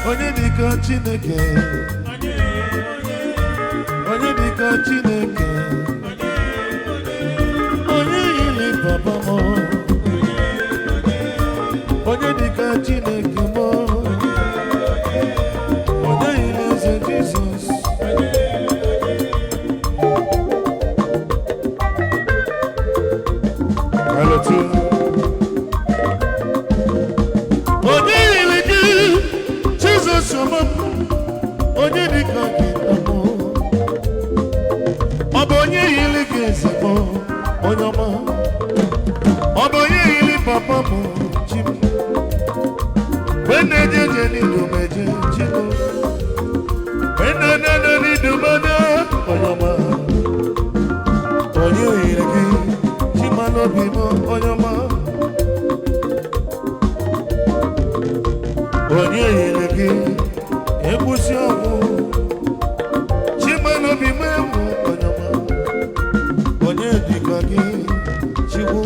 onye dịka Chineke, onye dịka Chineke, onye yiri papa m, onye dịka Chineke m, onye yiri eze Jizọs. Onye yiri gị Jizọs ọma, onye dịka gị ọma, ọ bụ onye yiri gị eze m, onye ọma, ọ bụ onye yiri papa m, chi m, mgbe na-eje je n'idu m eje chi m, mgbe na-ede n'idu m ede onye ọma, onye yiri gị chi ma n'obi m, onye ọma, onye yiri gị ekwusi ọgwụ chi ma n'obi m ewu, onye ọma, onye dịka gị chikwu,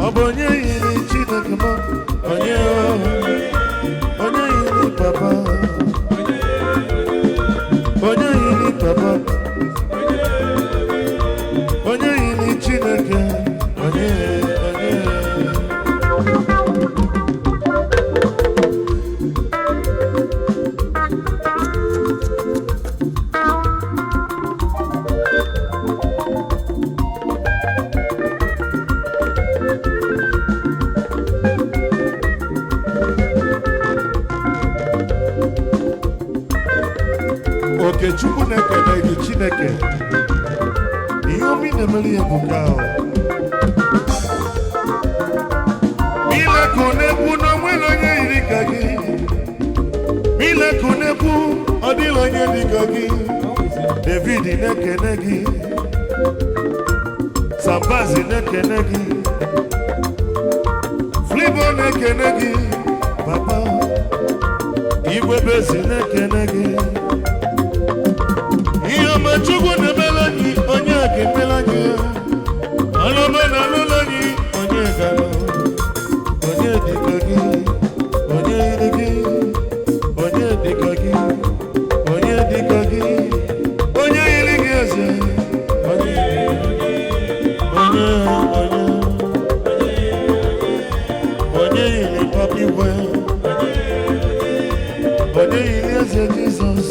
ọ bụ onye yiri Chineke m, onye yiri papa, onye yiri papa, onye yiri Chineke, onye Chukwu na-ekele gị Chineke, ihe omi na-emeli ya bụ nke ahụ. Mileko na-ekwu na onwere onye yiri ka gị, Mileko na-ekwu ọ dịghị onye dị ka gị. David na-ekele gị, Sambazi na-ekele gị, Flibo na-ekele gị, Papa Igwe Bezi na-ekele gị. Ihe ọma Chukwu na-emela gị, onye a ga-emela gị, ọlụma na alụla gị, onye gara, onye dịka gị, onye yiri gị, onye dịka gị, onye dịka gị, onye yiri gị eze, onye yiri papa Igwe, onye yiri eze Jizọs.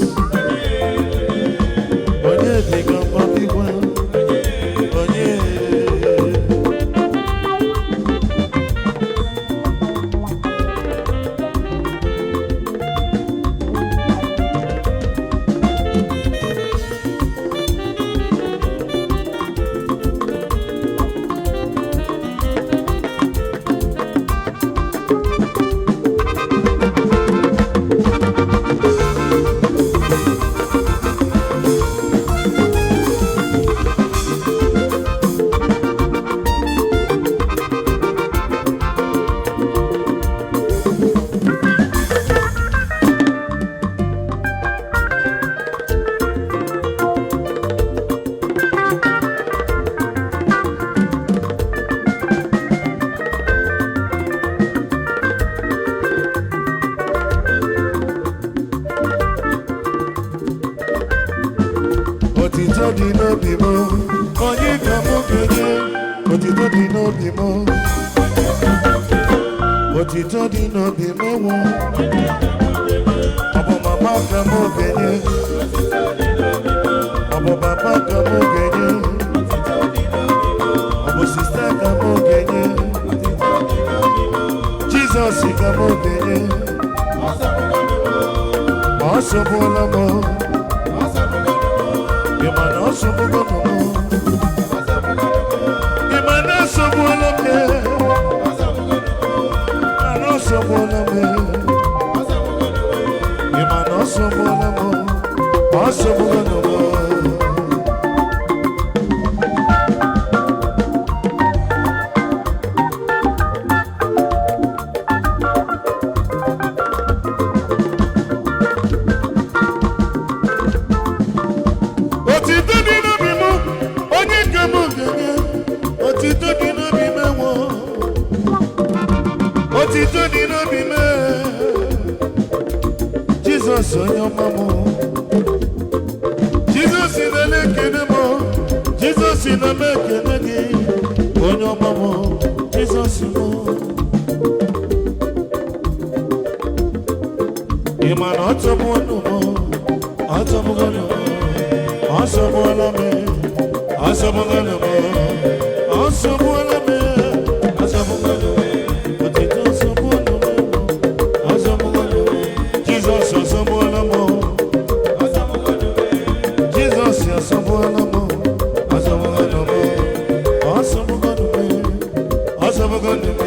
Otito dị n'obi m, onye ka m ga-enye, otito dị n'obi m, otito dị n'obi m ewu, ọ bụ mama ka m ga-enye, ọ bụ papa ka m ga-enye, ọ bụ sista ka m ga-enye, Jizọs ka m ga-enye, ma ọ sọgbuola m. Imana osobugo nomo, Imana osobuola me, Imana osobuola me, Imana osobuola mo, osobugo nomo. Jesus onye ọma m Jesus na-ekene m Jesus na-ekene gị onye ọma m Jesus m ị ma na ọtọgbọnụ m ọtọgbọnụ m ọsọgbọla m ọsọgbọla m ọsọgbọla m ọsọgbọla m ọtịtọ ọsọgbọla m ọsọgbọla m Jesus ọsọgbọla m ọsọgbọla m Jesus ọsọgbọla m ọsọgbọla m ọsọgbọla m ọsọgbọla m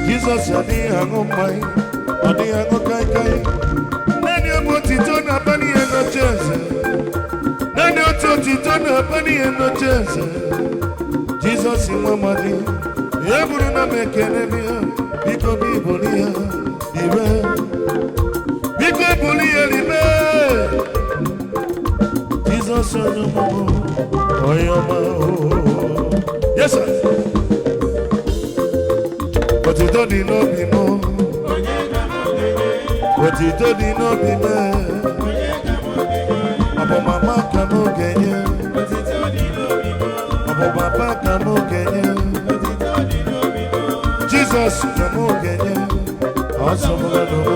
Jesus adịghị aṅụ mmanya ọ dịghị aṅụ kaikai naanị otu otito na-akpali ihe n'oche eze naanị otu otito na-akpali ihe n'oche eze Jizọs nwa amadi ya bụrụ na m ekele m ya biko bibuli ya ire biko buli ya ime Jizọs onye ọmụmụ onye ọma yes sir otito dị n'obi m otito dị n'obi m ọ bụ mama ka m ga-enye ọ bụ papa ka m ga-enye Jizọs ka m ga-enye ọsọgbọla m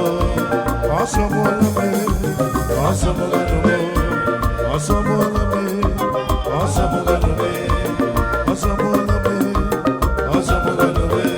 ọsọgbọla m ọsọgbọla m ọsọgbọla m ọsọgbọla m ọsọgbọla m ọsọgbọla m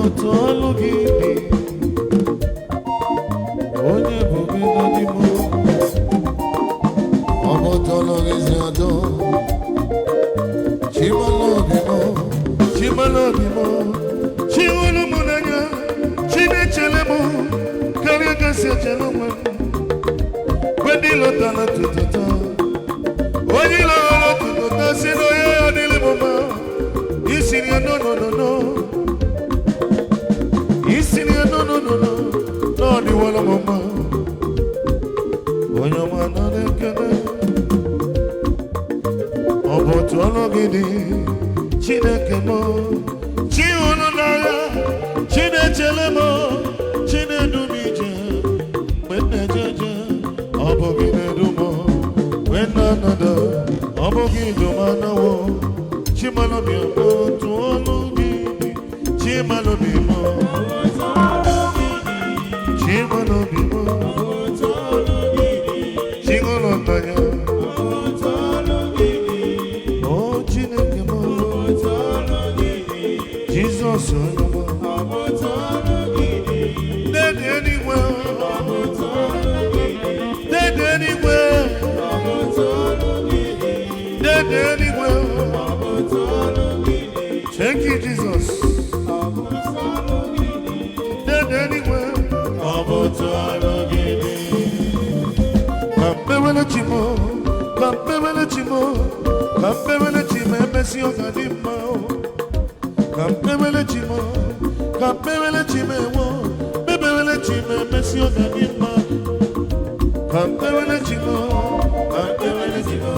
otu ọlụ gị dị onye bụ gị n'ọdịmọ ọ bụ otu ọlụ gị si atọ Chimalobimo Chimalobimo Chiwulu mụ n'anya Chinechele mụ karịa gasị echele onwe m Wedi lọtala tụtụta onye lọghara tụtụta si n'onye ya dịrị m mma isiri ya nononono isiri ya nononono na ọ dịwara m mma onye ọma nọ n'ekele ọ bụ otu ọlụ gị dị Chineke m chi hụrụ n'anya Chinechele m Chinedu m ije mgbe m na-ejeje ọ bụ gị na-edu m mgbe m na-anọdụ ọ bụ gị du m anawo Chimalobimo otu ọlụ gị dị Chimalobimo Chimalobimo chi hụrụ n'anya Jesus, dead anywhere, dead anywhere, dead anywhere. Thank you, Jesus. Dead anywhere. Kampewele chimo, kampewele chimo, kampewele chimo, emesi ogadima. Kampewele chimo, kampewele chimewo, bebewele chime, mesi oganima. Kampewele chimo, kampewele chimo,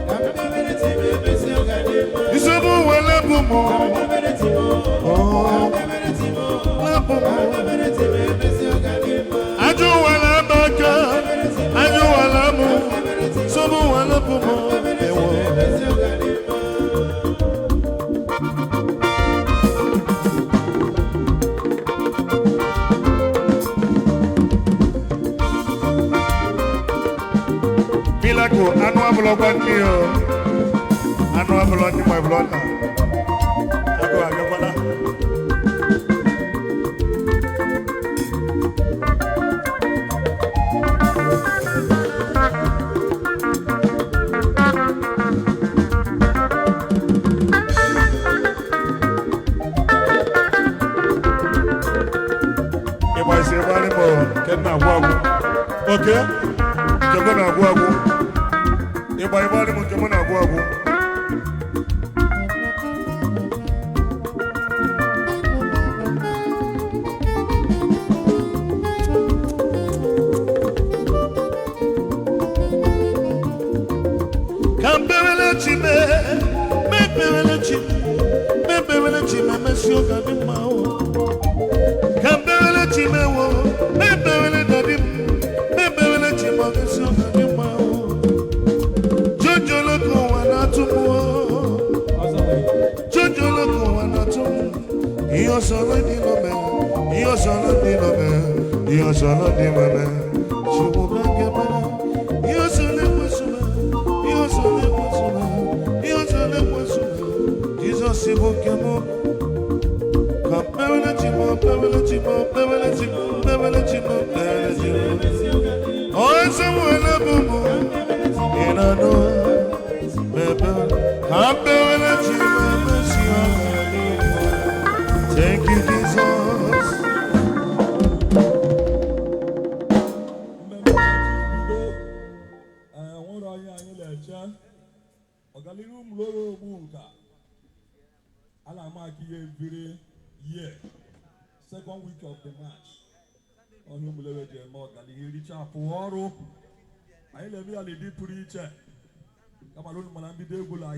kampewele chime, mesi oganima. Isobu wala bumo, kampewele chimo, kampewele chimo, kampewele chime, mesi oganima. Ajo wala baka, ajo wala mu, sobu wala bumo, ewo. Milako, anu abulogba ni o, anu abulogba ni mo abulogba. Ako agbala. Ibo ise bali mo kenna agwagu. Okay? Kemona agwagu. Iba ni mo kemona agwagu. Kampewele chime, mepewele chime, mesio kadima o. Kampewele chime wo, mepewele dadim, mepewele chime, mesio kadima o. Jojoloko wanatumu, jojoloko wanatumu. Iyo solo di lome, iyo solo di lome, iyo solo di lome. Chubuka kebana, iyo solo kwesuma, iyo solo kwesuma, iyo solo kwesuma. Jesus ibukemo. Kampewele chimo, pewele chimo, pewele chimo, pewele chimo, pewele chimo. Oh, Samuel bubu, inano. Thank you, Jesus. Second week of the match. On whom we will get more than the Richard Puaro. I let me a little preacher. Come on, Malambi de Gula.